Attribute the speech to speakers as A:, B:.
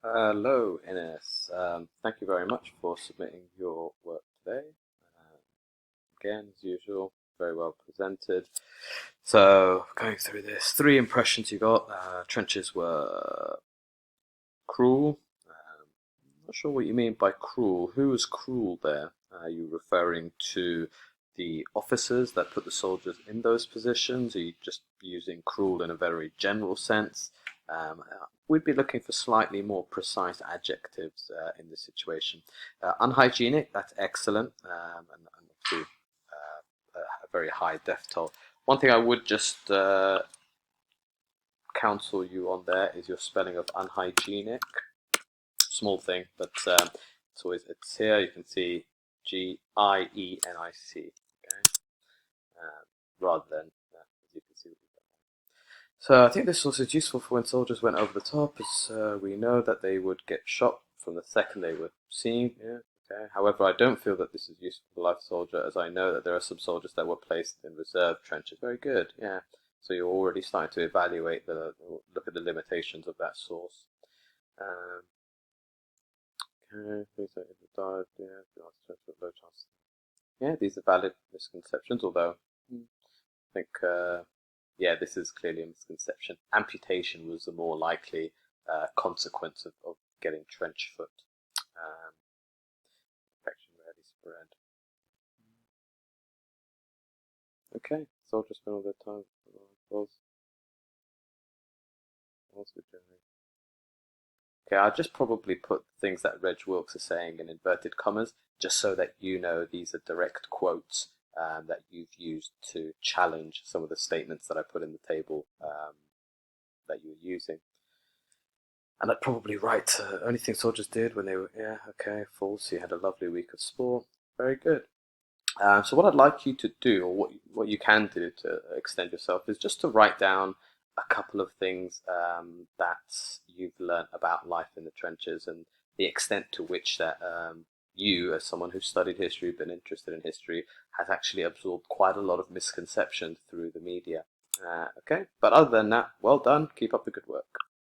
A: Hello, Ines. Thank you very much for submitting your work today. Again, as usual, very well presented. So, going through this, three impressions you got. Trenches were cruel. Not sure what you mean by cruel. Who was cruel there? Are you referring to the officers that put the soldiers in those positions? Are you just using cruel in a very general sense? We'd be looking for slightly more precise adjectives in this situation. Unhygienic, that's excellent, and obviously a very high death toll. One thing I would just counsel you on there is your spelling of unhygienic. Small thing, but it's here. You can see Gienic, okay, rather than as you can see. So I think this also is useful for when soldiers went over the top, as we know that they would get shot from the second they were seen. Yeah, okay. However, I don't feel that this is useful for life soldier, as I know that there are some soldiers that were placed in reserve trenches. Very good. Yeah. So you're already starting to evaluate look at the limitations of that source. Um, Okay, things like if it died, yeah, low chance. Yeah, these are valid misconceptions, although I think, yeah, this is clearly a misconception. Amputation was the more likely consequence of getting trench foot. Um, Infection rarely spread. Okay, soldiers spend all their time. What we generate? Okay, I'll just probably put things that Reg Wilkes are saying in inverted commas, just so that you know these are direct quotes that you've used to challenge some of the statements that I put in the table that you were using. And I'd probably write only thing soldiers did when they were, yeah, okay, false. You had a lovely week of sport. Very good. So what I'd like you to do, or what you can do to extend yourself, is just to write down a couple of things that you've learnt about life in the trenches and the extent to which that you, as someone who's studied history, been interested in history, has actually absorbed quite a lot of misconceptions through the media. Okay, but other than that, well done. Keep up the good work.